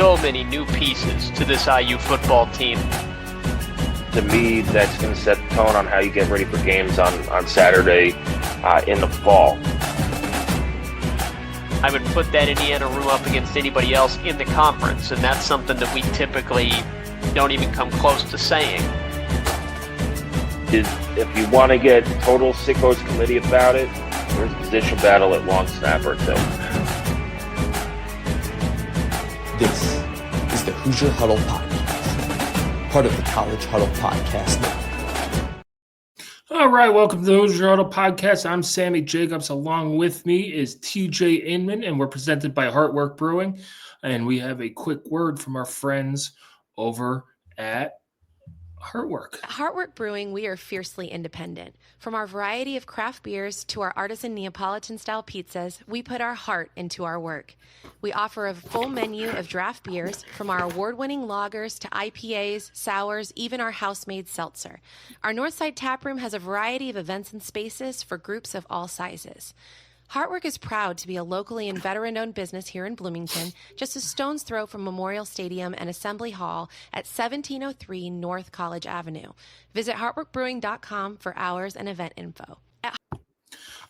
so many new pieces to this IU football team. To me, that's going to set the tone on how you get ready for games on Saturday in the fall. I would put that Indiana room up against anybody else in the conference, and that's something that we typically don't even come close to saying. If you want to get total sickos committee about it, there's a position battle at long snapper too. This is the Hoosier Huddle Podcast, part of the College Huddle Podcast Network. All right, welcome to the Hoosier Huddle Podcast. I'm Sammy Jacobs. Along with me is T.J. Inman, and we're presented by Heartwork Brewing. And we have a quick word from our friends over at Heartwork. At Heartwork Brewing, we are fiercely independent. From our variety of craft beers to our artisan Neapolitan-style pizzas, we put our heart into our work. We offer a full menu of draft beers, from our award-winning lagers to IPAs, sours, even our house-made seltzer. Our Northside Taproom has a variety of events and spaces for groups of all sizes. Heartwork is proud to be a locally and veteran-owned business here in Bloomington, just a stone's throw from Memorial Stadium and Assembly Hall at 1703 North College Avenue. Visit heartworkbrewing.com for hours and event info.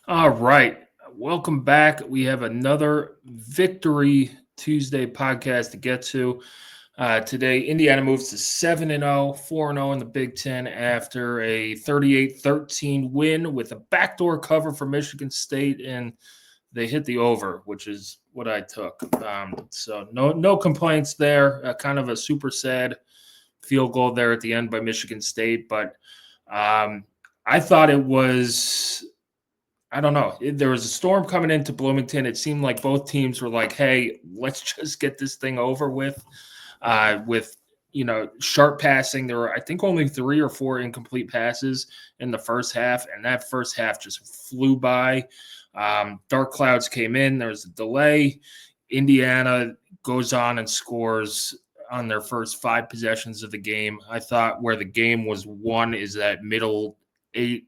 All right, welcome back. We have another Victory Tuesday podcast to get to. Today, Indiana moves to 7-0, 4-0 in the Big Ten after a 38-13 win with a backdoor cover for Michigan State, and they hit the over, which is what I took. So no complaints there. Kind of a super sad field goal there at the end by Michigan State, but I thought it was – I don't know. There was a storm coming into Bloomington. It seemed like both teams were like, hey, let's just get this thing over with. Sharp passing. There were, I think, only 3 or 4 incomplete passes in the first half, and that first half just flew by. Dark clouds came in. There was a delay. Indiana goes on and scores on their first 5 possessions of the game. I thought where the game was won is that middle 8-10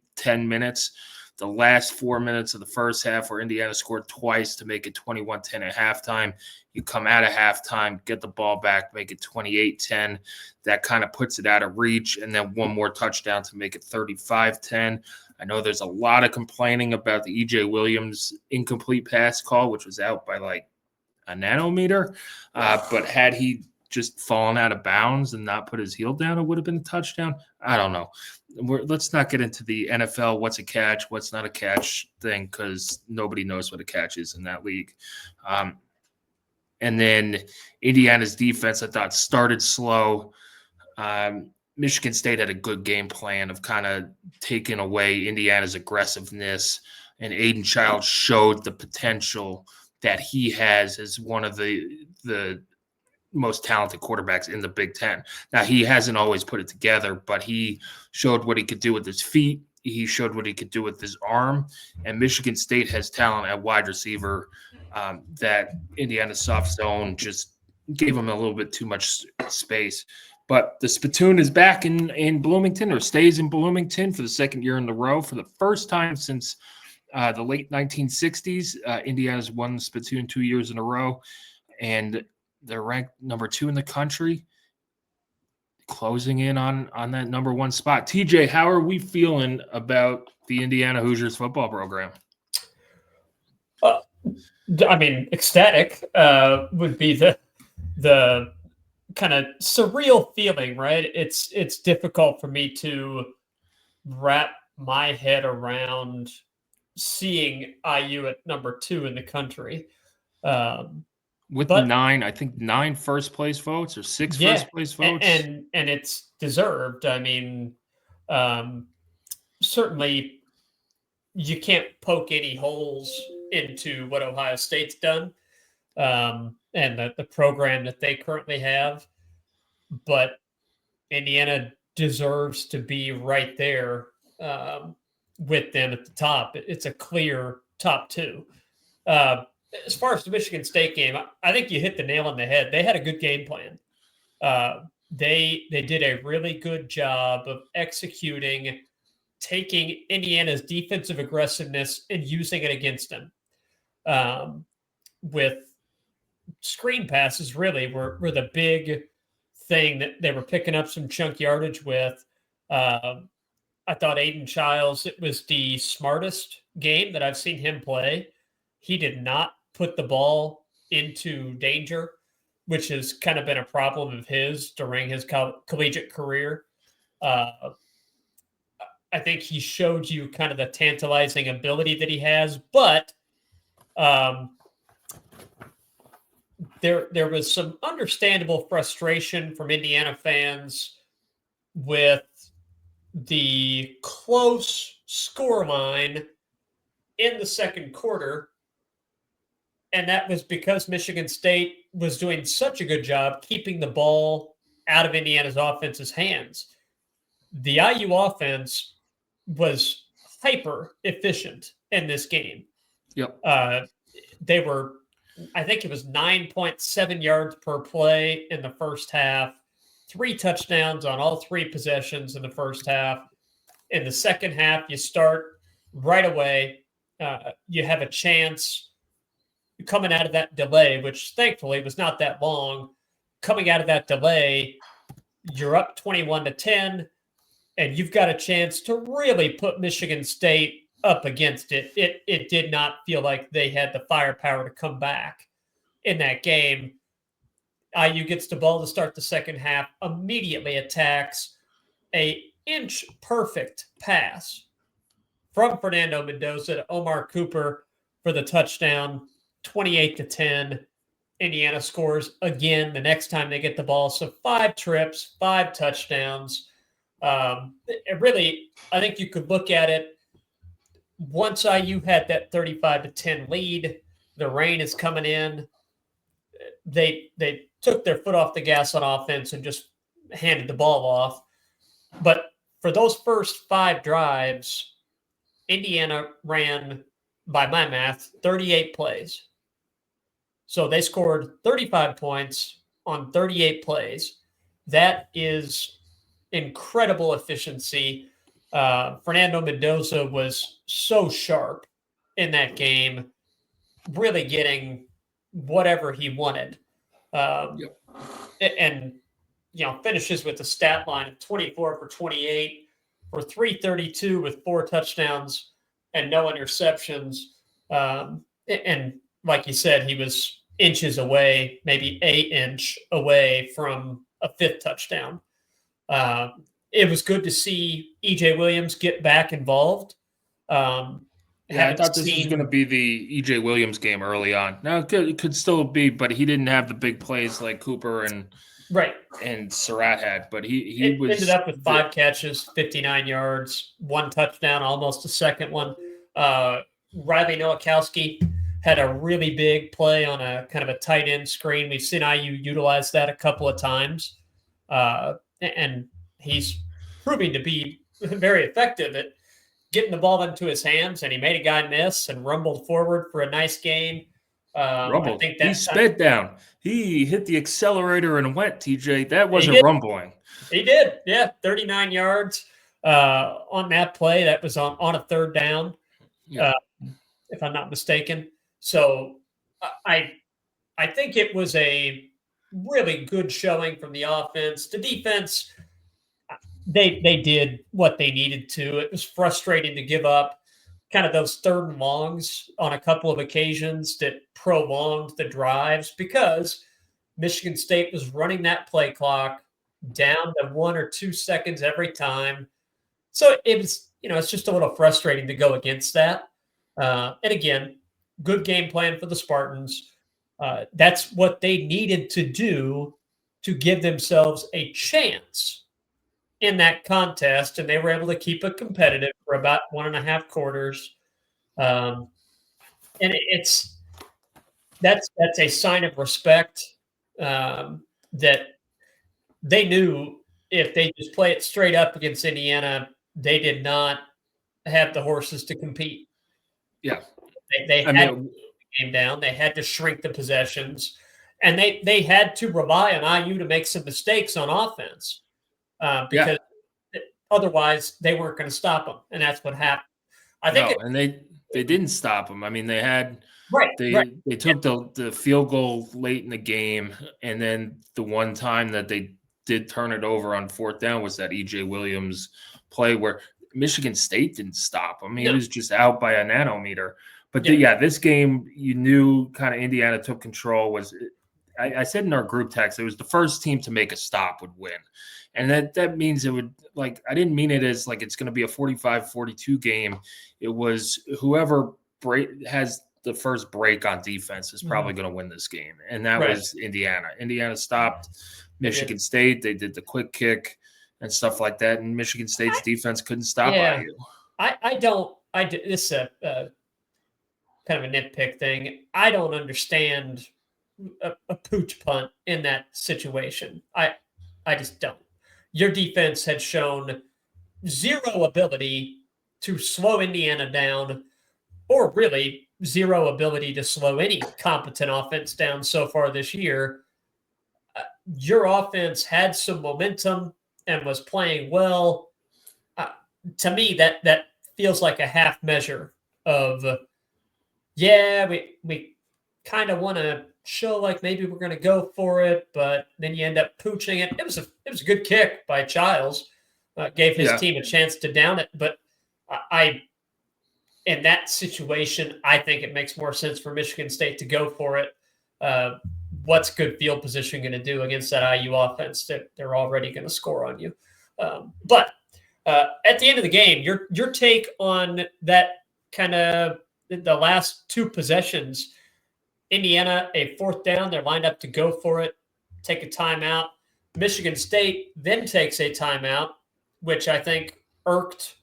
minutes. The last 4 minutes of the first half where Indiana scored twice to make it 21-10 at halftime. You come out of halftime, get the ball back, make it 28-10. That kind of puts it out of reach, and then one more touchdown to make it 35-10. I know there's a lot of complaining about the E.J. Williams incomplete pass call, which was out by like a nanometer. But had he just fallen out of bounds and not put his heel down, it would have been a touchdown. I don't know. Let's not get into the NFL, what's a catch, what's not a catch thing, because nobody knows what a catch is in that league. And then Indiana's defense, I thought, started slow. Michigan State had a good game plan of kind of taking away Indiana's aggressiveness, and Aiden Childs showed the potential that he has as one of the most talented quarterbacks in the Big Ten. Now, he hasn't always put it together, but he showed what he could do with his feet. He showed what he could do with his arm. And Michigan State has talent at wide receiver that Indiana's soft zone just gave him a little bit too much space. But the spittoon is back in Bloomington, or stays in Bloomington for the second year in a row. For the first time since the late 1960s, Indiana's won the spittoon 2 years in a row. And they're ranked number 2 in the country, closing in on that number 1 spot. TJ, how are we feeling about the Indiana Hoosiers football program? Ecstatic would be the kind of surreal feeling, right? It's difficult for me to wrap my head around seeing IU at number 2 in the country. With 9 first place votes or 6 first place votes. And it's deserved. I mean, certainly you can't poke any holes into what Ohio State's done and the program that they currently have. But Indiana deserves to be right there with them at the top. It's a clear top 2. As far as the Michigan State game, I think you hit the nail on the head. They had a good game plan. They did a really good job of executing, taking Indiana's defensive aggressiveness and using it against them with screen passes really were the big thing that they were picking up some chunk yardage with. I thought Aiden Childs, it was the smartest game that I've seen him play. He did not put the ball into danger, which has kind of been a problem of his during his collegiate career. I think he showed you kind of the tantalizing ability that he has, but there was some understandable frustration from Indiana fans with the close score line in the second quarter. And that was because Michigan State was doing such a good job keeping the ball out of Indiana's offense's hands. The IU offense was hyper efficient in this game. Yep. They were, I think it was 9.7 yards per play in the first half, 3 touchdowns on all 3 possessions in the first half. In the second half, you start right away. You have a chance coming out of that delay, which thankfully was not that long. Coming out of that delay, you're up 21-10, and you've got a chance to really put Michigan State up against it. It did not feel like they had the firepower to come back in that game. IU gets the ball to start the second half, immediately attacks a inch perfect pass from Fernando Mendoza to Omar Cooper for the touchdown, 28-10. Indiana scores again the next time they get the ball. So 5 trips, 5 touchdowns. Really, I think you could look at it. Once IU had that 35-10 lead, the rain is coming in. They took their foot off the gas on offense and just handed the ball off. But for those first 5 drives, Indiana ran, by my math, 38 plays. So they scored 35 points on 38 plays. That is incredible efficiency. Fernando Mendoza was so sharp in that game, really getting whatever he wanted. And, finishes with a stat line of 24 for 28 for 332 with 4 touchdowns and no interceptions. And like you said, he was inches away, maybe 1 inch away from a 5th touchdown. It was good to see EJ Williams get back involved. I thought this was going to be the EJ Williams game early on. Now it could still be, but he didn't have the big plays like Cooper and Surratt had. But he ended up with 5 catches, 59 yards, 1 touchdown, almost a second one. Riley Nowakowski had a really big play on a kind of a tight end screen. We've seen IU utilize that a couple of times, and he's proving to be very effective at getting the ball into his hands, and he made a guy miss and rumbled forward for a nice gain. Rumbled. He sped down. He hit the accelerator and went, TJ. That wasn't rumbling. He did. Yeah, 39 yards on that play. That was on a 3rd down, if I'm not mistaken. So I think it was a really good showing from the offense. The defense, they did what they needed to. It was frustrating to give up kind of those 3rd and longs on a couple of occasions that prolonged the drives because Michigan State was running that play clock down to 1 or 2 seconds every time. So it was, it's just a little frustrating to go against that. And again, good game plan for the Spartans. That's what they needed to do to give themselves a chance in that contest, and they were able to keep it competitive for about 1.5 quarters. And that's a sign of respect that they knew if they just play it straight up against Indiana, they did not have the horses to compete. Yeah. They had to keep the game down. They had to shrink the possessions, and they had to rely on IU to make some mistakes on offense. Because otherwise they weren't going to stop them, and that's what happened. I think and they didn't stop them. I mean, they had Right. They took the field goal late in the game, and then the one time that they did turn it over on fourth down was that E.J. Williams play where Michigan State didn't stop. I mean, No. he was just out by a nanometer. But this game, you knew kind of Indiana took control. I said in our group text, it was the first team to make a stop would win. And that means it would, like, I didn't mean it as like it's going to be a 45-42 game. It was whoever has the first break on defense is probably going to win this game. And that was Indiana. Indiana stopped Michigan State. They did the quick kick and stuff like that. And Michigan State's defense couldn't stop IU. This is a kind of a nitpick thing. I don't understand a pooch punt in that situation. I just don't. Your defense had shown zero ability to slow Indiana down, or really zero ability to slow any competent offense down so far this year. Your offense had some momentum and was playing well. To me, that feels like a half measure of, we kind of want to show like maybe we're going to go for it, but then you end up pooching it. It was a good kick by Childs, gave his team a chance to down it. But in that situation, I think it makes more sense for Michigan State to go for it. What's good field position going to do against that IU offense that they're already going to score on you? But at the end of the game, your take on that kind of the last two possessions. Indiana, a fourth down, they're lined up to go for it, take a timeout. Michigan State then takes a timeout, which I think irked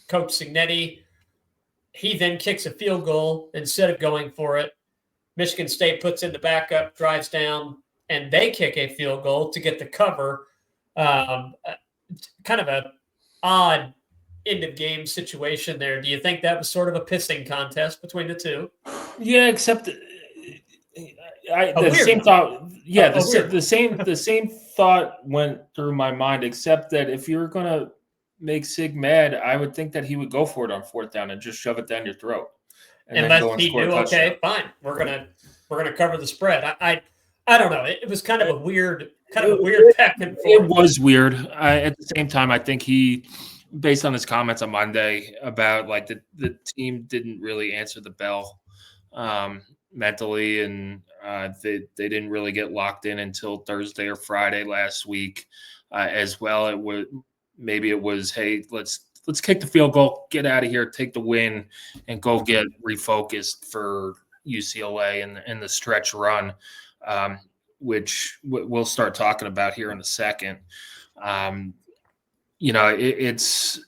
Coach Cignetti. He then kicks a field goal instead of going for it. Michigan State puts in the backup, drives down, and they kick a field goal to get the cover. Kind of a odd end-of-game situation there. Do you think that was sort of a pissing contest between the two? Yeah, except the same thought. Yeah, the same thought went through my mind. Except that if you're gonna make Sig mad, I would think that he would go for it on fourth down and just shove it down your throat. And then go and score a touchdown. Okay, fine. We're gonna cover the spread. I don't know. It was kind of a weird back and forth. It was weird. At the same time, I think he, based on his comments on Monday about like the team didn't really answer the bell mentally, and they didn't really get locked in until Thursday or Friday last week as well. It was hey, let's kick the field goal, get out of here, take the win, and go get refocused for UCLA and the stretch run, which we'll start talking about here in a second. It's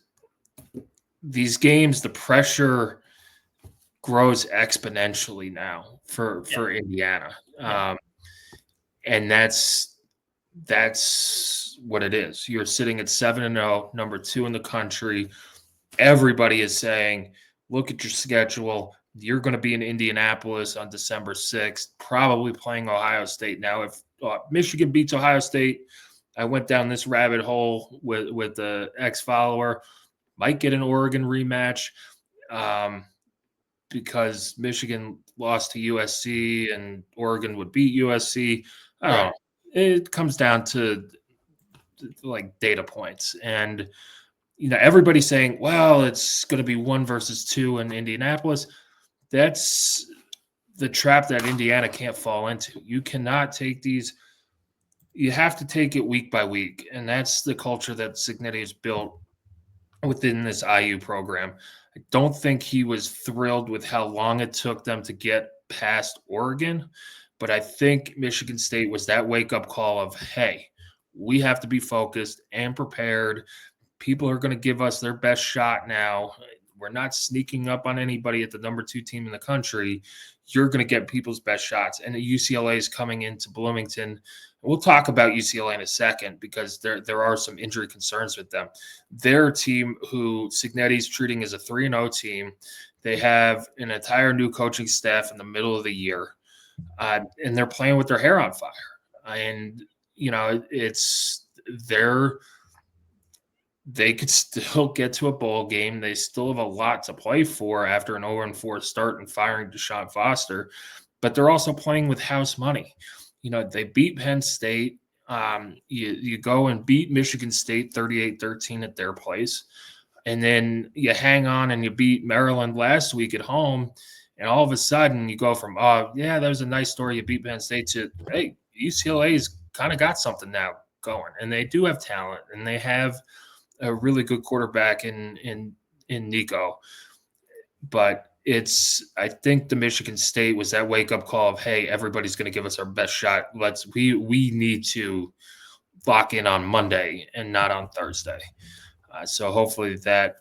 these games, the pressure grows exponentially now for Indiana. And that's what it is. You're sitting at 7-0, number 2 in the country. Everybody is saying, look at your schedule. You're going to be in Indianapolis on December 6th, probably playing Ohio State. Now, if Michigan beats Ohio State, I went down this rabbit hole with the ex-follower, might get an Oregon rematch because Michigan lost to USC and Oregon would beat USC. I don't know. It comes down to like data points. And, everybody's saying, well, it's going to be 1 versus 2 in Indianapolis. That's the trap that Indiana can't fall into. You cannot take these. You have to take it week by week. And that's the culture that Cignetti has built within this IU program. I don't think he was thrilled with how long it took them to get past Oregon. But I think Michigan State was that wake-up call of, hey, we have to be focused and prepared. People are going to give us their best shot now. We're not sneaking up on anybody at the number 2 team in the country. You're going to get people's best shots. And UCLA is coming into Bloomington. We'll talk about UCLA in a second because there are some injury concerns with them. They're a team who Cignetti's treating as a 3-0 team. They have an entire new coaching staff in the middle of the year. And they're playing with their hair on fire. And, they could still get to a bowl game. They still have a lot to play for after an 0-4 start and firing Deshaun Foster, but they're also playing with house money. They beat Penn State. You go and beat Michigan State 38-13 at their place. And then you hang on and you beat Maryland last week at home. And all of a sudden you go from, oh, yeah, that was a nice story. You beat Penn State to, hey, UCLA's kind of got something now going. And they do have talent. And they have a really good quarterback in Nico. But I think the Michigan State was that wake-up call of, hey, everybody's going to give us our best shot. We need to lock in on Monday and not on Thursday. So hopefully that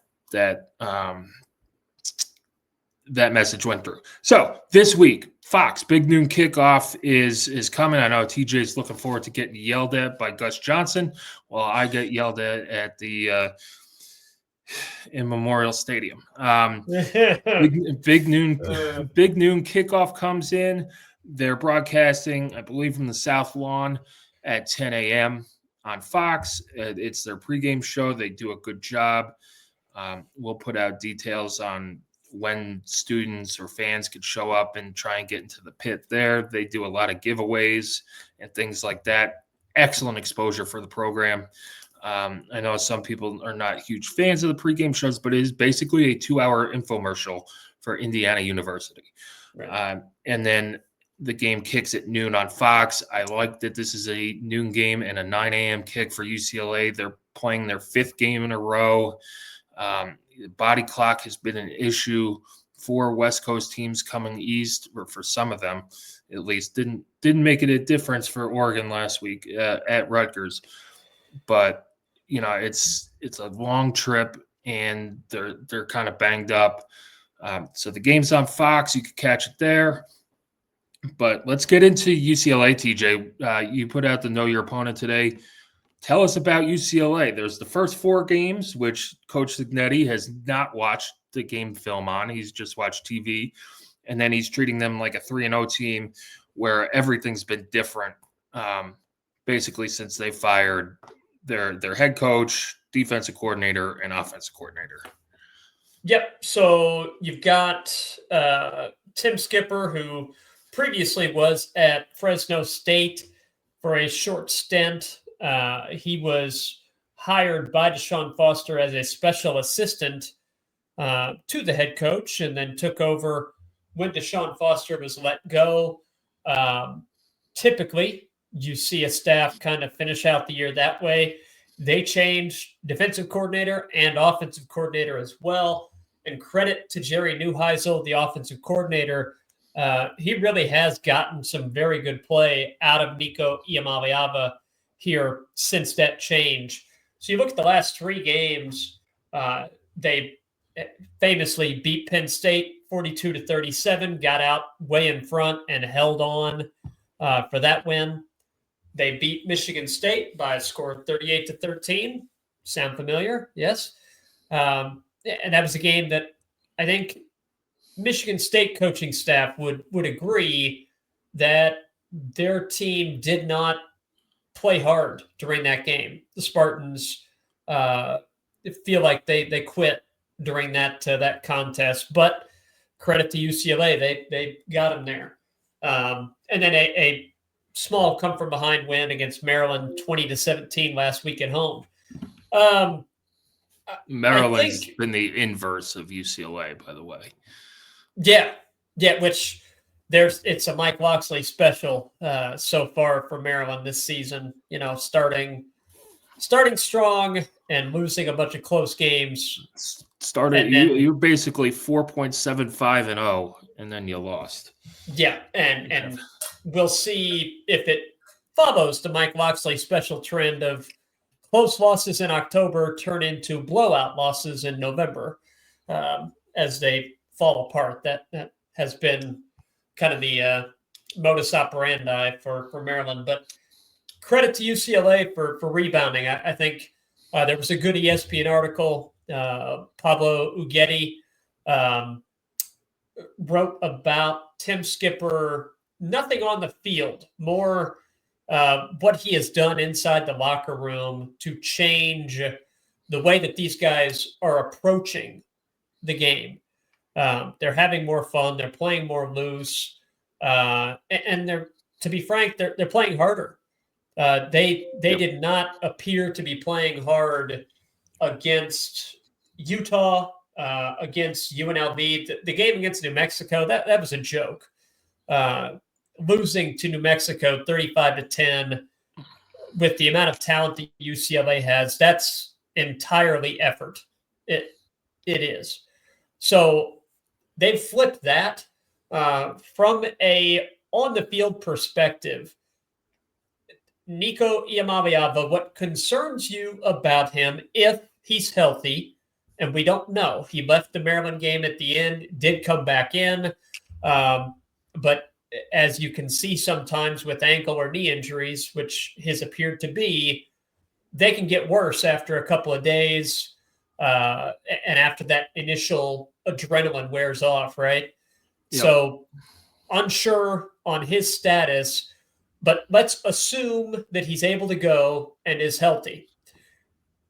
message went through. So this week, Fox Big Noon Kickoff is coming. I know TJ's looking forward to getting yelled at by Gus Johnson, while I get yelled at the in Memorial Stadium. Big Noon Kickoff comes in. They're broadcasting, I believe, from the South Lawn at 10 a.m. on Fox. It's their pregame show. They do a good job. We'll put out details on when students or fans could show up and try and get into the pit there. They do a lot of giveaways and things like that. Excellent exposure for the program. I know some people are not huge fans of the pregame shows, but it is basically a 2-hour infomercial for Indiana University. Right. And then the game kicks at noon on Fox. I like that this is a noon game and a 9 a.m. kick for UCLA. They're playing their 5th game in a row. The body clock has been an issue for West Coast teams coming east, or for some of them at least. Didn't make it a difference for Oregon last week at Rutgers. But, it's a long trip, and they're kind of banged up. So the game's on Fox. You can catch it there. But let's get into UCLA, TJ. You put out the Know Your Opponent today. Tell us about UCLA. There's the first 4 games, which Coach Signetti has not watched the game film on. He's just watched TV. And then he's treating them like a 3-0 team where everything's been different, basically since they fired their head coach, defensive coordinator, and offensive coordinator. Yep. So you've got Tim Skipper, who previously was at Fresno State for a short stint. He was hired by Deshaun Foster as a special assistant to the head coach, and then took over when Deshaun Foster was let go. Typically, you see a staff kind of finish out the year that way. They changed defensive coordinator and offensive coordinator as well. And credit to Jerry Neuheisel, the offensive coordinator. He really has gotten some very good play out of Nico Iamaleava here since that change. So you look at the last 3 games, they famously beat Penn State 42-37, got out way in front and held on for that win. They beat Michigan State by a score of 38-13. Sound familiar? Yes. And that was a game that I think Michigan State coaching staff would agree that their team did not play hard during that game. The Spartans feel like they quit during that contest, but credit to UCLA, they got them there. And then a small come from behind win against Maryland, 20-17 last week at home. Maryland's been the inverse of UCLA, by the way. Yeah, which it's a Mike Loxley special so far for Maryland this season. Starting strong and losing a bunch of close games. You're basically 4.75-0, and then you lost. Yeah, and we'll see if it follows the Mike Loxley special trend of close losses in October turn into blowout losses in November as they fall apart. That has been kind of the modus operandi for Maryland. But credit to UCLA for rebounding. I think there was a good ESPN article. Pablo Uggetti wrote about Tim Skipper, nothing on the field, more what he has done inside the locker room to change the way that these guys are approaching the game. They're having more fun. They're playing more loose. And they're, to be frank, they're playing harder. They did not appear to be playing hard against Utah, against UNLV. The game against New Mexico, that was a joke. Losing to New Mexico 35-10 with the amount of talent that UCLA has, that's entirely effort. It is. So they've flipped that from a on-the-field perspective. Nico Iamaleava, what concerns you about him, if he's healthy, and we don't know. He left the Maryland game at the end, did come back in, but as you can see sometimes with ankle or knee injuries, which his appeared to be, they can get worse after a couple of days and after that initial adrenaline wears off, right? Yep. So unsure on his status, but let's assume that he's able to go and is healthy.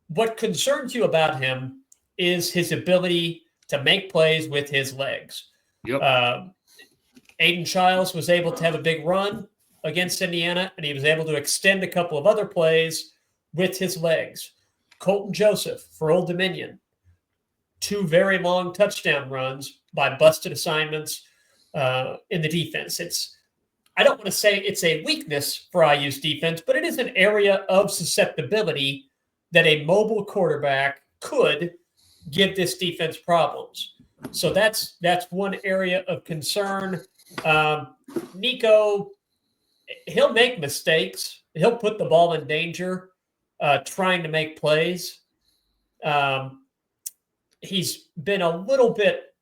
What concerns you about him is his ability to make plays with his legs. Yep. Aiden Childs was able to have a big run against Indiana, and he was able to extend a couple of other plays with his legs. Colton Joseph for Old Dominion, 2 very long touchdown runs by busted assignments in the defense. I don't want to say it's a weakness for IU's defense, but it is an area of susceptibility that a mobile quarterback could give this defense problems. So that's one area of concern. Nico, he'll make mistakes. He'll put the ball in danger trying to make plays. He's been a little bit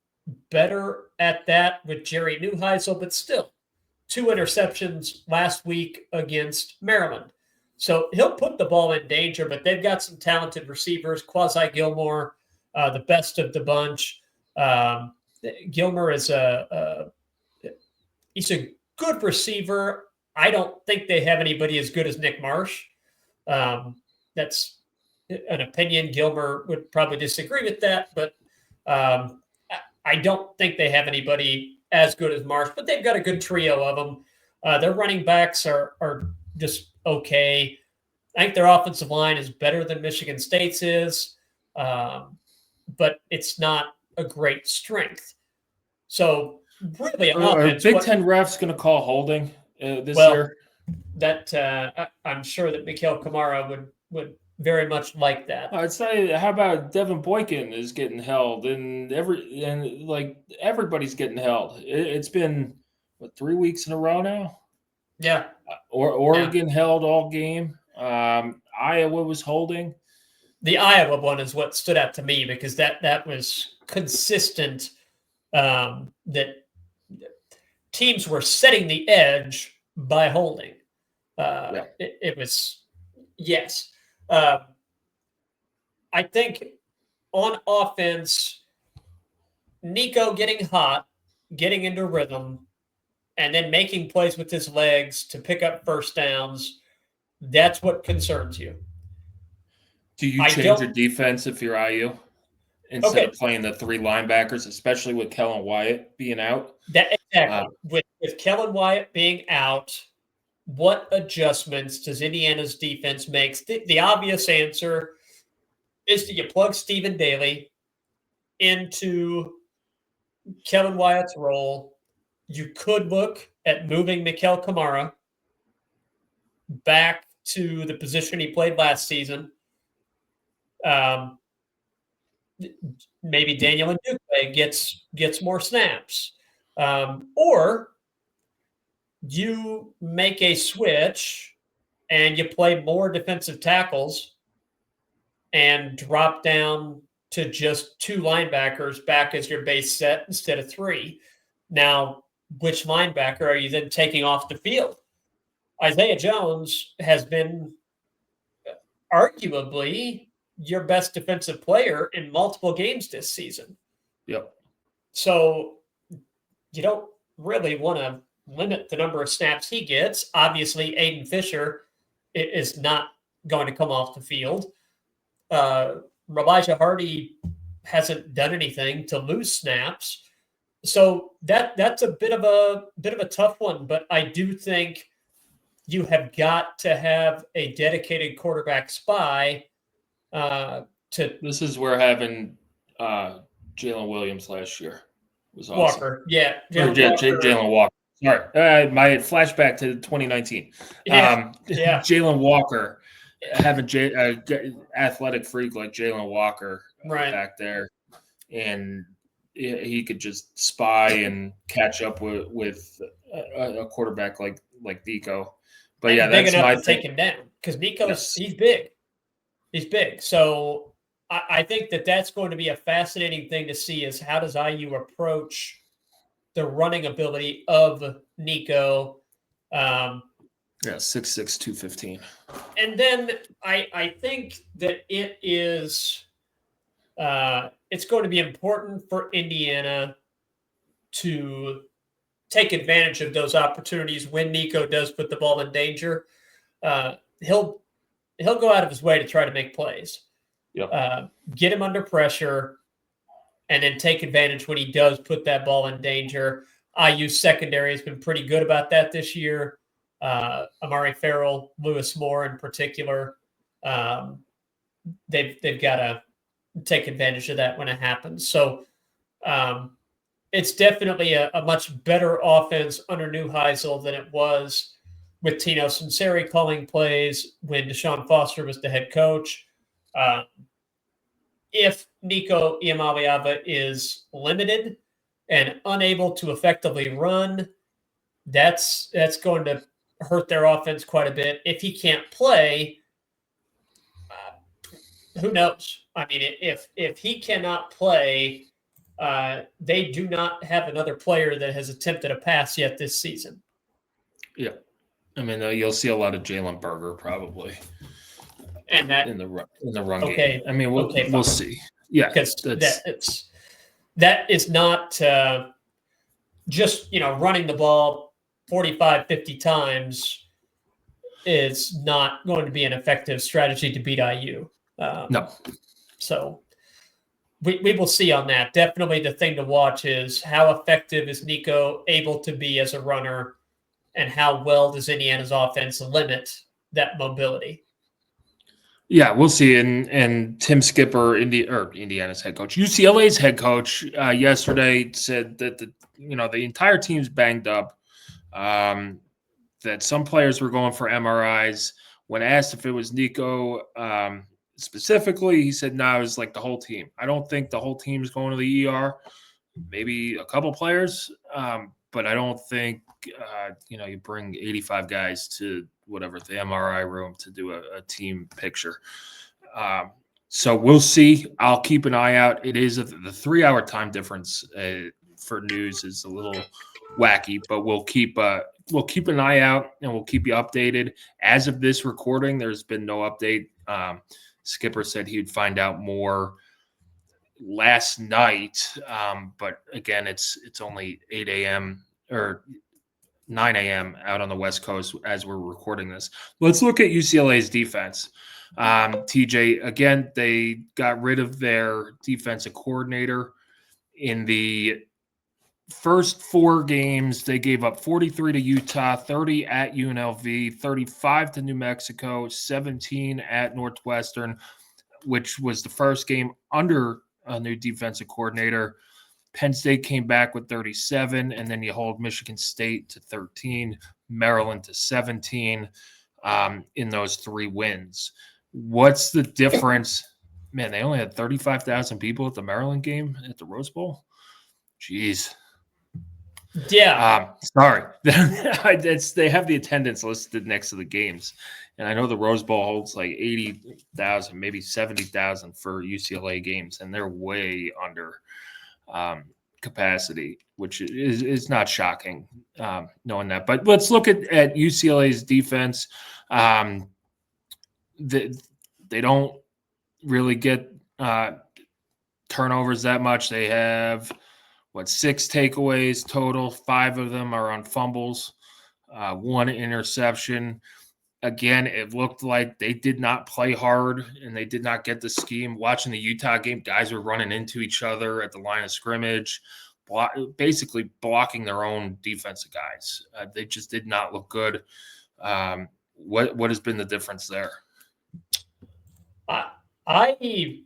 better at that with Jerry Neuheisel, but still 2 interceptions last week against Maryland. So he'll put the ball in danger, but they've got some talented receivers. Quasi Gilmore, the best of the bunch. Gilmer is he's a good receiver. I don't think they have anybody as good as Nick Marsh. That's an opinion. Gilmer would probably disagree with that, but I don't think they have anybody as good as Marsh, but they've got a good trio of them. Their running backs are just okay. I think their offensive line is better than Michigan State's is, but it's not a great strength. So really, offense, Big Ten refs going to call holding this year? That I'm sure that Mikhail Kamara would very much like that. I'd say, how about Devin Boykin is getting held, and everybody's getting held. It's been 3 weeks in a row now. Yeah. Oregon held all game. Iowa was holding. The Iowa one is what stood out to me because that was consistent. That teams were setting the edge by holding. It was, yes. I think on offense, Nico getting hot, getting into rhythm, and then making plays with his legs to pick up first downs, that's what concerns you. Do you change your defense if you're IU instead of playing the 3 linebackers, especially with Kellen Wyatt being out? Exactly. With Kellen Wyatt being out, what adjustments does Indiana's defense make? The obvious answer is, do you plug Stephen Daly into Kellen Wyatt's role? You could look at moving Mikhail Kamara back to the position he played last season. Maybe Daniel Ndukwe gets more snaps. Or you make a switch and you play more defensive tackles and drop down to just 2 linebackers back as your base set instead of 3. Now, which linebacker are you then taking off the field? Isaiah Jones has been arguably your best defensive player in multiple games this season. Yep. So you don't really want to limit the number of snaps he gets. Obviously, Aiden Fisher is not going to come off the field. Elijah Hardy hasn't done anything to lose snaps. So that's a bit of a tough one, but I do think you have got to have a dedicated quarterback spy to This is where having Jalen Williams last year was awesome. Walker. Yeah, Jalen Walker. Sorry, my flashback to 2019. Yeah. Jalen Walker, having athletic freak like Jalen Walker back there, and he could just spy and catch up with a quarterback like Nico. But and yeah, big that's enough my to take him down because Nico's he's big. He's big. So I think that's going to be a fascinating thing to see is how does IU approach the running ability of Nico. 6'6", 215. And then I think that it is it's going to be important for Indiana to take advantage of those opportunities when Nico does put the ball in danger. He'll go out of his way to try to make plays. Yep. Get him under pressure, and then take advantage when he does put that ball in danger. IU secondary has been pretty good about that this year. Amari Farrell, Lewis Moore in particular, they've got to take advantage of that when it happens. So it's definitely a much better offense under Neuheisel than it was with Tino Sunseri calling plays when Deshaun Foster was the head coach. If Nico Iamaleava is limited and unable to effectively run, that's going to hurt their offense quite a bit. If he can't play, who knows? I mean, if he cannot play, they do not have another player that has attempted a pass yet this season. Yeah. I mean, you'll see a lot of Jalen Berger probably. And that in the run game. I mean, we'll see. Yeah, because that is not just running the ball 45, 50 times is not going to be an effective strategy to beat IU. No. So we will see on that. Definitely the thing to watch is how effective is Nico able to be as a runner, and how well does Indiana's offense limit that mobility. Yeah, we'll see. And Tim Skipper, Indiana's head coach, UCLA's head coach, yesterday said that the entire team's banged up. That some players were going for MRIs. When asked if it was Nico specifically, he said, "No, it was like the whole team. I don't think the whole team's going to the ER. Maybe a couple players, but I don't think you bring 85 guys to whatever the MRI room to do a team picture." So we'll see. I'll keep an eye out. It is the 3-hour time difference for news is a little wacky, but we'll keep an eye out and we'll keep you updated. As of this recording, there's been no update. Skipper said he'd find out more last night, but again, it's only 8 a.m. or 9 a.m. out on the West Coast as we're recording this. Let's look at UCLA's defense. T.J., again, they got rid of their defensive coordinator. In the first 4 games, they gave up 43 to Utah, 30 at UNLV, 35 to New Mexico, 17 at Northwestern, which was the first game under a new defensive coordinator. Penn State came back with 37, and then you hold Michigan State to 13, Maryland to 17 in those 3 wins. What's the difference? Man, they only had 35,000 people at the Maryland game at the Rose Bowl. Jeez. Yeah. Sorry. They have the attendance listed next to the games. And I know the Rose Bowl holds like 80,000, maybe 70,000 for UCLA games, and they're way under capacity, which is not shocking knowing that. But let's look at UCLA's defense. They don't really get turnovers that much. They have 6 takeaways total. 5 of them are on fumbles, 1 interception. again, it looked like they did not play hard and they did not get the scheme. Watching the Utah game, guys were running into each other at the line of scrimmage, basically blocking their own defensive guys. They just did not look good. What has been the difference there? I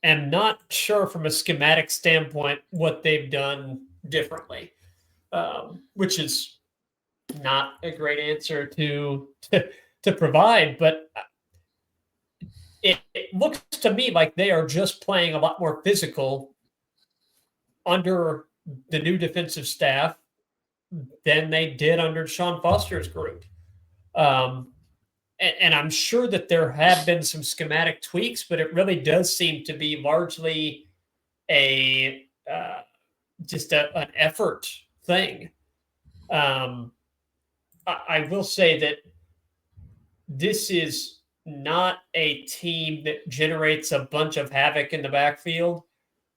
am not sure from a schematic standpoint what they've done differently, which is not a great answer to provide, but it looks to me like they are just playing a lot more physical under the new defensive staff than they did under Sean Foster's group. And I'm sure that there have been some schematic tweaks, but it really does seem to be largely an effort thing. I will say that this is not a team that generates a bunch of havoc in the backfield.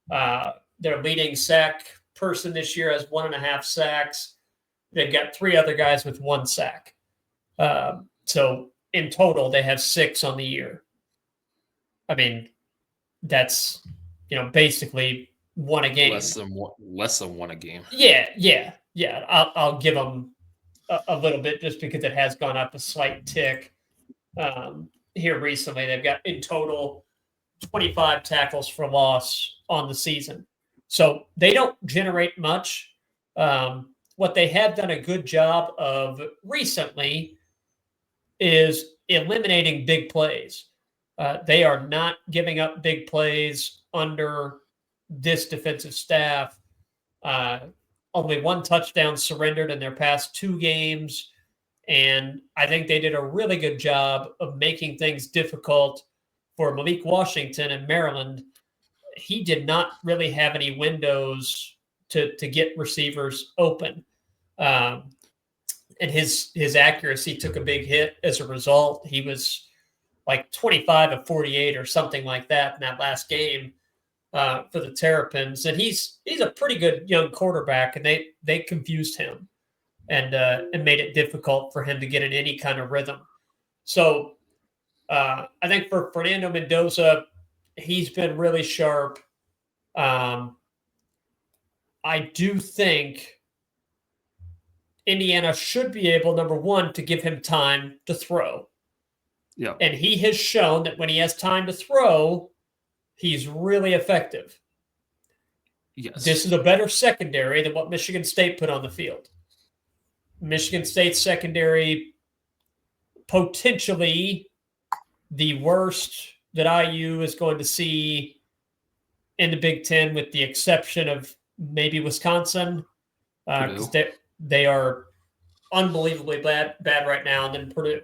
Their leading sack person this year has 1.5 sacks. They've got 3 other guys with 1 sack. So in total, they have 6 on the year. I mean, that's, basically 1 a game. Less than 1 a game. Yeah. I'll give them a little bit just because it has gone up a slight tick here recently. They've got in total 25 tackles for loss on the season. So they don't generate much. What they have done a good job of recently is eliminating big plays. They are not giving up big plays under this defensive staff. Only 1 touchdown surrendered in their past 2 games. And I think they did a really good job of making things difficult for Malik Washington in Maryland. He did not really have any windows to get receivers open. And his accuracy took a big hit as a result. He was like 25 of 48 or something like that in that last game for the Terrapins. And he's a pretty good young quarterback, and they confused him and made it difficult for him to get in any kind of rhythm. So I think for Fernando Mendoza, he's been really sharp. I do think Indiana should be able, number one, to give him time to throw. Yeah. And he has shown that when he has time to throw, he's really effective. Yes. This is a better secondary than what Michigan State put on the field. Michigan State's secondary, potentially the worst that IU is going to see in the Big Ten, with the exception of maybe Wisconsin, because they are unbelievably bad right now, and then Purdue.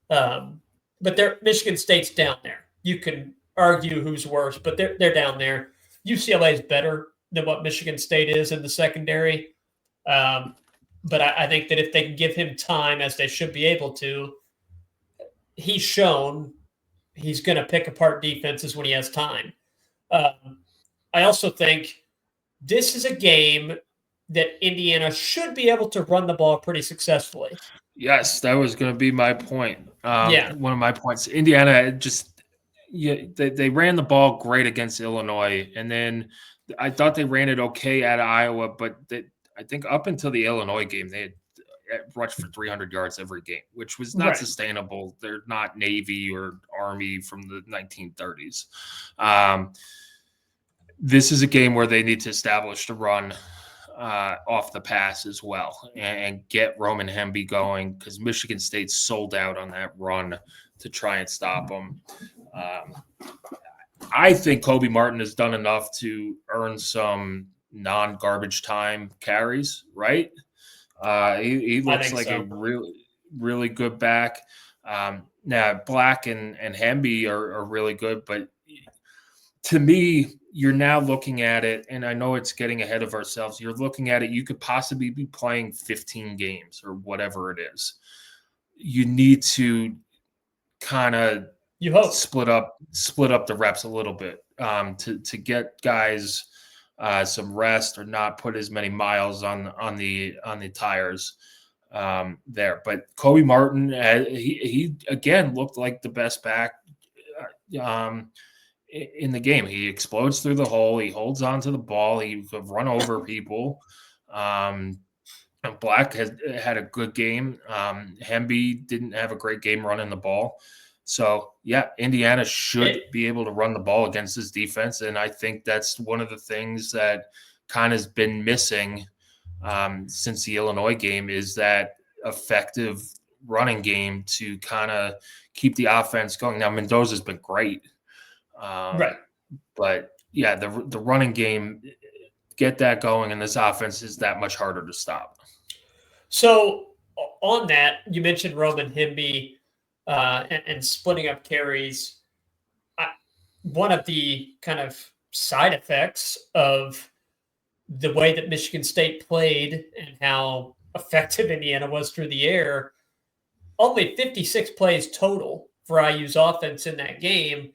But Michigan State's down there. You can argue who's worse, but they're down there. UCLA is better than what Michigan State is in the secondary. But I think that if they can give him time, as they should be able to, he's shown he's going to pick apart defenses when he has time. I also think this is a game that Indiana should be able to run the ball pretty successfully. Yes, that was going to be my point. One of my points. Indiana they ran the ball great against Illinois, and then I thought they ran it okay at Iowa, but I think up until the Illinois game, they had rushed for 300 yards every game, which was not sustainable. They're not Navy or Army from the 1930s. This is a game where they need to establish the run off the pass as well and get Roman Hemby going, because Michigan State sold out on that run to try and stop them. I think Kobe Martin has done enough to earn some non-garbage time carries, right? He looks like a really, really good back. Now, Black and Hemby are really good, but to me, you're now looking at it, and I know it's getting ahead of ourselves. You're looking at it, you could possibly be playing 15 games or whatever it is. You need to kind of split up the reps a little bit to get guys some rest or not put as many miles on the tires. there. But Kobe Martin, he again looked like the best back in the game. He explodes through the hole. He holds on to the ball. He could run over people. Black has had a good game. Hemby didn't have a great game running the ball. So, yeah, Indiana should be able to run the ball against this defense. And I think that's one of the things that kind of has been missing since the Illinois game is that effective running game to kind of keep the offense going. Now, Mendoza's been great. Right. But, yeah, the running game, get that going, and this offense is that much harder to stop. So, on that, you mentioned Roman Hemby and splitting up carries. One of the kind of side effects of the way that Michigan State played and how effective Indiana was through the air, only 56 plays total for IU's offense in that game.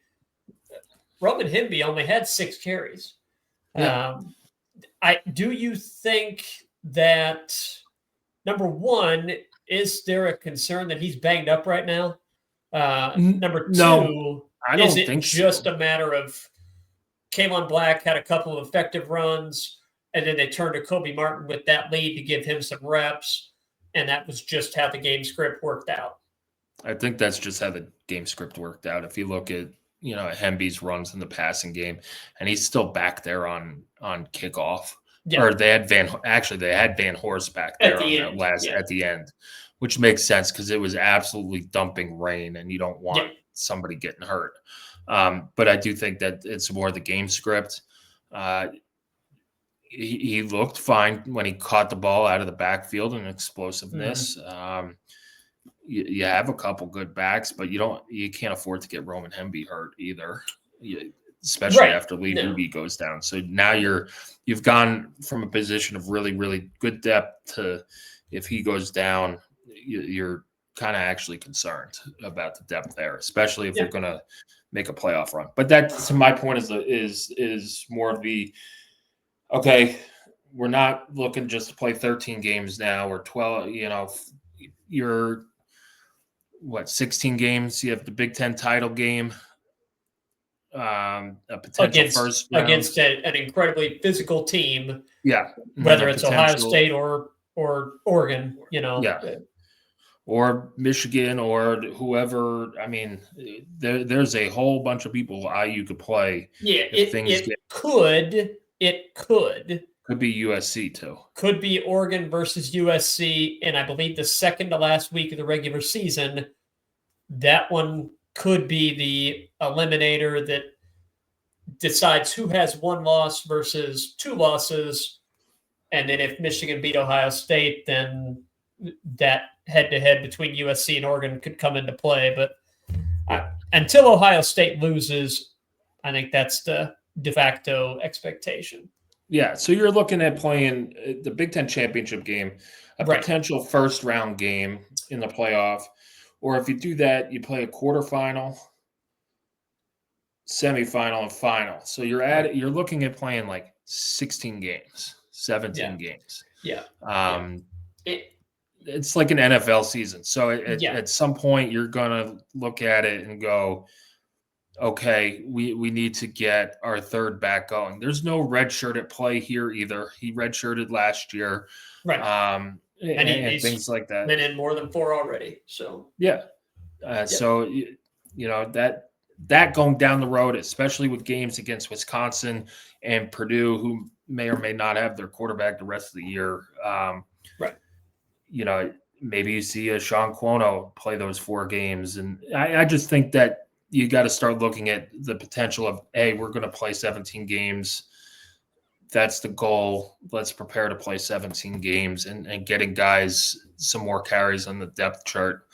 Roman Hemby only had 6 carries. Yeah. Do you think that, number one, is there a concern that he's banged up right now? Number two, no, I don't is it think just so. a matter of K'Von Black had a couple of effective runs, and then they turned to Kobe Martin with that lead to give him some reps, and that was just how the game script worked out? I think that's just how the game script worked out. If you look at Hemby's runs in the passing game, and he's still back there on kickoff. Yeah. Or they had Van Horst back there at the end, which makes sense because it was absolutely dumping rain, and you don't want somebody getting hurt. But I do think that it's more the game script. He looked fine when he caught the ball out of the backfield and explosiveness. Mm-hmm. You have a couple good backs, but you can't afford to get Roman Hemby hurt either. Especially after Lee Ruby goes down. So now you've gone from a position of really, really good depth to, if he goes down, you're kind of actually concerned about the depth there, especially if you're going to make a playoff run. But that, to my point, is more of the, okay, we're not looking just to play 13 games now or 12. You're 16 games. You have the Big Ten title game. A potential first round against an incredibly physical team. Yeah. Whether it's Ohio State or Oregon, or Michigan or whoever. I mean, there's a whole bunch of people IU could play. Yeah, it could be USC too. Could be Oregon versus USC, and I believe the second to last week of the regular season, that one could be the eliminator that decides who has 1 loss versus 2 losses. And then if Michigan beat Ohio State, then that head-to-head between USC and Oregon could come into play. But until Ohio State loses, I think that's the de facto expectation. Yeah, so you're looking at playing the Big Ten championship game, a potential first-round game in the playoff. Or if you do that, you play a quarterfinal, semifinal, and final. So you're looking at playing like 16 games, 17 games. Yeah. It's like an NFL season. So at some point, you're gonna look at it and go, okay, we need to get our third back going. There's no red shirt at play here either. He redshirted last year. Right. And things like that. Been in more than 4 already. So so that going down the road, especially with games against Wisconsin and Purdue, who may or may not have their quarterback the rest of the year. Maybe you see a Sean Cuono play those 4 games, and I just think that you got to start looking at the potential of, hey, we're going to play 17 games. That's the goal. Let's prepare to play 17 games, and getting guys some more carries on the depth chart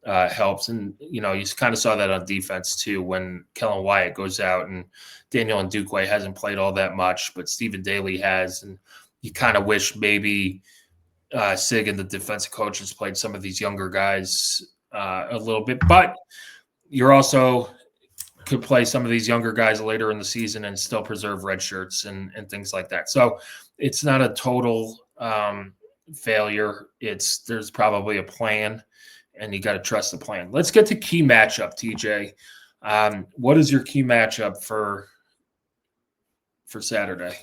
helps. And, you kind of saw that on defense too, when Kellen Wyatt goes out and Daniel Ndukwe hasn't played all that much, but Stephen Daly has. And you kind of wish maybe Sig and the defensive coaches played some of these younger guys a little bit, but you're also could play some of these younger guys later in the season and still preserve red shirts and things like that. So it's not a total failure. There's probably a plan, and you got to trust the plan. Let's get to key matchup, TJ. What is your key matchup for Saturday?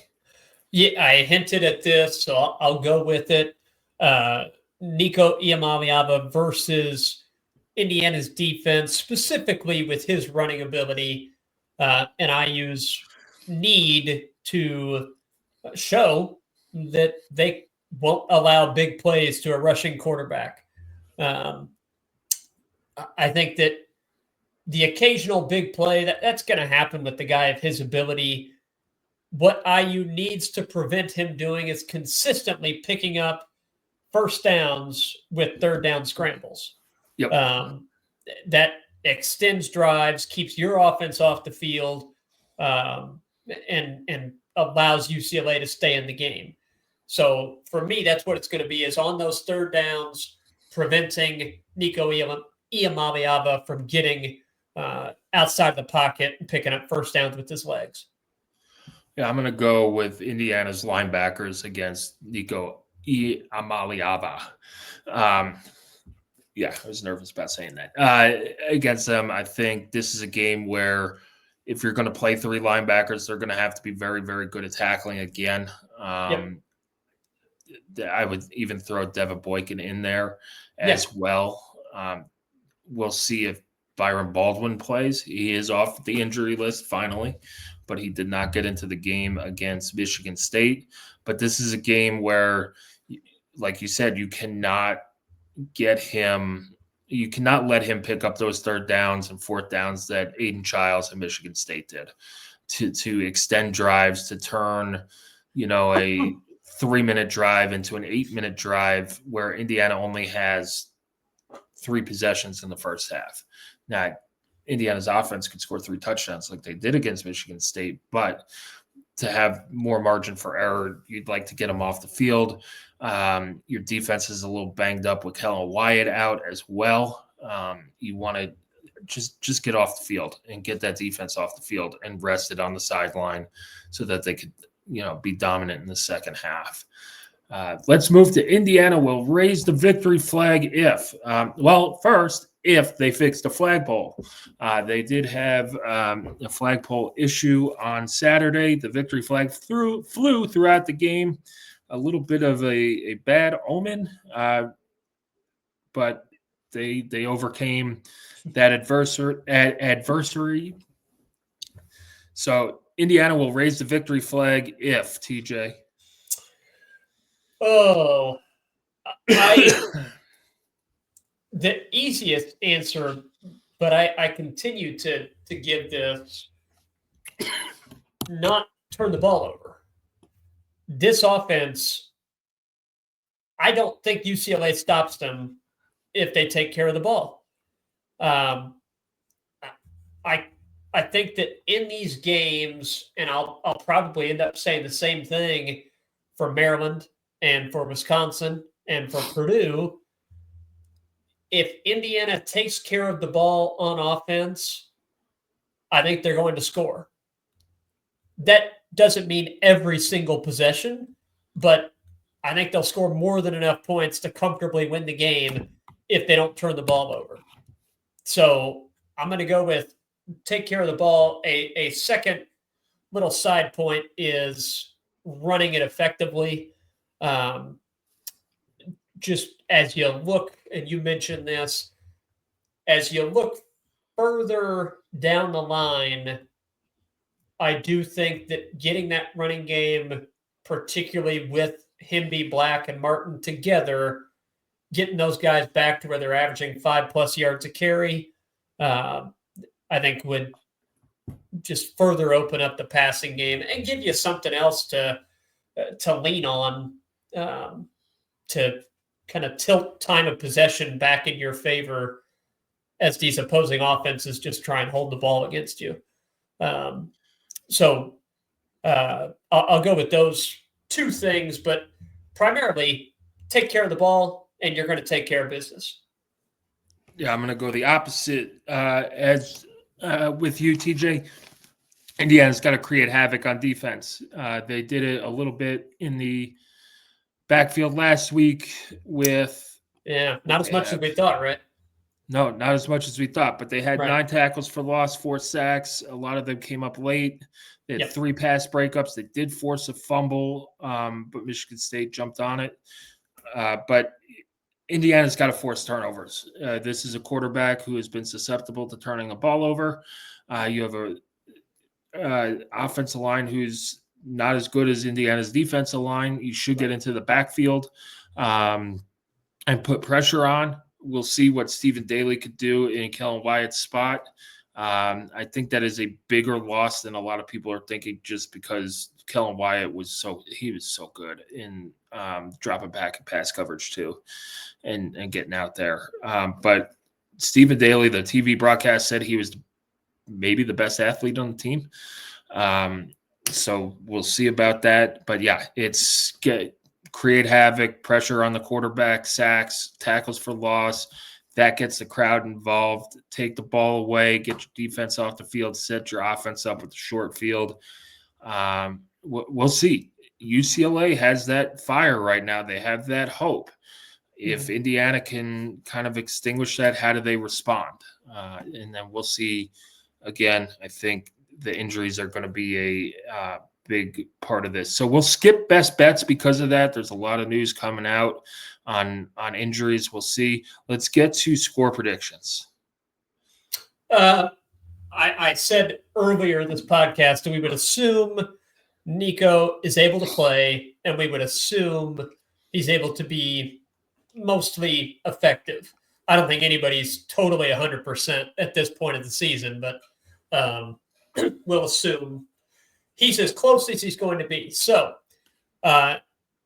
Yeah, I hinted at this, so I'll go with it. Nico Iamaleava versus Indiana's defense, specifically with his running ability. And I use need to show that they won't allow big plays to a rushing quarterback. I think that the occasional big play, that's going to happen with the guy of his ability. What IU needs to prevent him doing is consistently picking up first downs with third down scrambles. Yep. That extends drives, keeps your offense off the field, and allows UCLA to stay in the game. So for me, that's what it's going to be, is on those third downs, preventing Nico Iamaleava from getting outside the pocket and picking up first downs with his legs. Yeah, I'm going to go with Indiana's linebackers against Nico Iamaleava. Yeah, I was nervous about saying that. Against them, I think this is a game where if you're going to play three linebackers, they're going to have to be very, very good at tackling again. I would even throw Devin Boykin in there as well. We'll see if Byron Baldwin plays. He is off the injury list finally, but he did not get into the game against Michigan State. But this is a game where, like you said, you cannot let him pick up those third downs and fourth downs that Aiden Childs and Michigan State did to extend drives, to turn, a 3-minute drive into an 8-minute drive where Indiana only has 3 possessions in the first half. Now, Indiana's offense could score 3 touchdowns like they did against Michigan State, but to have more margin for error, you'd like to get them off the field. Your defense is a little banged up with Kellen Wyatt out as well. You want to just get off the field and get that defense off the field and rest it on the sideline so that they could, be dominant in the second half. Let's move to Indiana. Will raise the victory flag if they fix the flagpole. They did have a flagpole issue on Saturday. The victory flag flew throughout the game. A little bit of a bad omen, but they overcame that adversary. So Indiana will raise the victory flag if, TJ. Oh, the easiest answer, but I continue to give this, not turn the ball over. This offense, I don't think UCLA stops them if they take care of the ball. I think that in these games, and I'll probably end up saying the same thing for Maryland and for Wisconsin and for Purdue, if Indiana takes care of the ball on offense, I think they're going to score. That doesn't mean every single possession, but I think they'll score more than enough points to comfortably win the game if they don't turn the ball over. So I'm going to go with take care of the ball. A second little side point is running it effectively. Just as you look, and you mentioned this, as you look further down the line, I do think that getting that running game, particularly with Hemby, Black, and Martin together, getting those guys back to where they're averaging 5+ yards a carry, I think would just further open up the passing game and give you something else to lean on, to kind of tilt time of possession back in your favor as these opposing offenses just try and hold the ball against you. So I'll go with those two things, but primarily take care of the ball and you're going to take care of business. Yeah, I'm going to go the opposite as with you, TJ. Indiana's got to create havoc on defense. They did it a little bit in the backfield last week with not as much as we thought, right? No, not as much as we thought, but they had Right. 9 tackles for loss, 4 sacks. A lot of them came up late. They had Yep. 3 pass breakups. They did force a fumble, but Michigan State jumped on it. But Indiana's got to force turnovers. This is a quarterback who has been susceptible to turning the ball over. You have a offensive line who's not as good as Indiana's defensive line. You should get into the backfield and put pressure on. We'll see what Stephen Daly could do in Kellen Wyatt's spot. I think that is a bigger loss than a lot of people are thinking, just because Kellen Wyatt was so good in dropping back and pass coverage too, and getting out there. But Stephen Daly, the TV broadcast, said he was maybe the best athlete on the team. So we'll see about that. But yeah, it's create havoc, pressure on the quarterback, sacks, tackles for loss. That gets the crowd involved. Take the ball away, get your defense off the field, set your offense up with the short field. We'll see. UCLA has that fire right now. They have that hope. If Indiana can kind of extinguish that, how do they respond? And then we'll see. Again, I think the injuries are going to be a big part of this. So we'll skip best bets because of that. There's a lot of news coming out on injuries. We'll see. Let's get to score predictions. I said earlier in this podcast that we would assume Nico is able to play, and we would assume he's able to be mostly effective. I don't think anybody's totally 100% at this point of the season, but we'll assume he's as close as he's going to be. So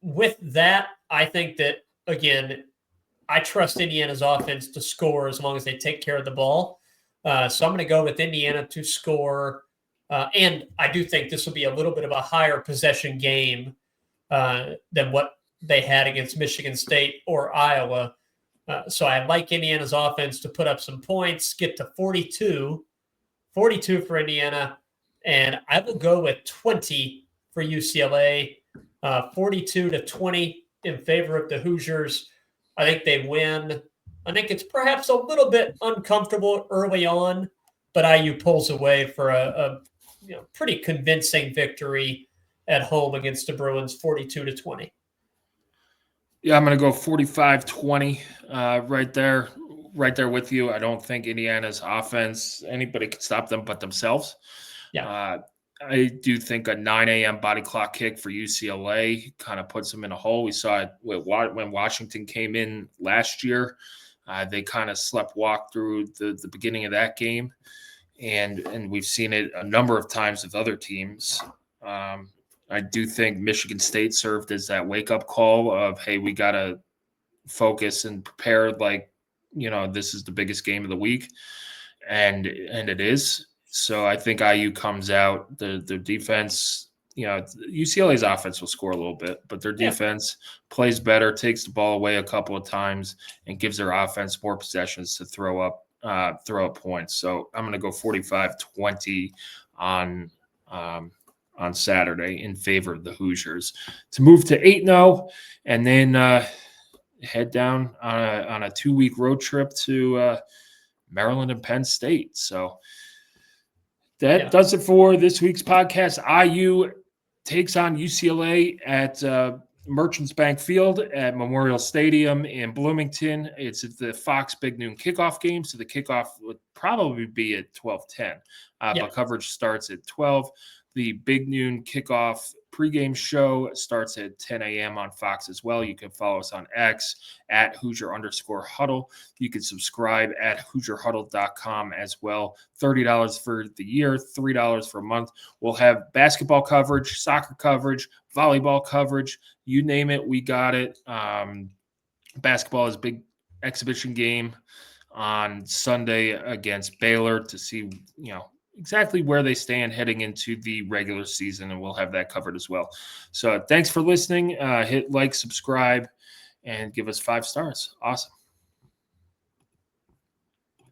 with that, I think that, again, I trust Indiana's offense to score as long as they take care of the ball. So I'm going to go with Indiana to score. And I do think this will be a little bit of a higher possession game than what they had against Michigan State or Iowa. So I like Indiana's offense to put up some points, get to 42 for Indiana. And I will go with 20 for UCLA, 42-20 in favor of the Hoosiers. I think they win. I think it's perhaps a little bit uncomfortable early on, but IU pulls away for a pretty convincing victory at home against the Bruins, 42-20. Yeah, I'm going to go 45-20 right there with you. I don't think Indiana's offense, anybody can stop them but themselves. Yeah. I do think a 9 a.m. body clock kick for UCLA kind of puts them in a hole. We saw it when Washington came in last year. They kind of walk through the beginning of that game, and we've seen it a number of times with other teams. I do think Michigan State served as that wake-up call of, hey, we got to focus and prepare like, this is the biggest game of the week, and it is. So I think IU comes out, the defense, UCLA's offense will score a little bit, but their defense plays better, takes the ball away a couple of times, and gives their offense more possessions to throw up points. So I'm going to go 45-20 on Saturday in favor of the Hoosiers to move to 8-0 and then head down on a 2-week road trip to Maryland and Penn State. So that does it for this week's podcast. IU takes on UCLA at Merchants Bank Field at Memorial Stadium in Bloomington. It's at the Fox Big Noon kickoff game, so the kickoff would probably be at 12:10, but coverage starts at 12. The Big Noon kickoff pregame show starts at 10 a.m. on Fox as well. You can follow us on X at Hoosier_Huddle. You can subscribe at HoosierHuddle.com as well. $30 for the year, $3 for a month. We'll have basketball coverage, soccer coverage, volleyball coverage. You name it, we got it. Basketball is a big exhibition game on Sunday against Baylor to see, exactly where they stand heading into the regular season, and we'll have that covered as well. So thanks for listening. Hit like, subscribe, and give us 5 stars. Awesome.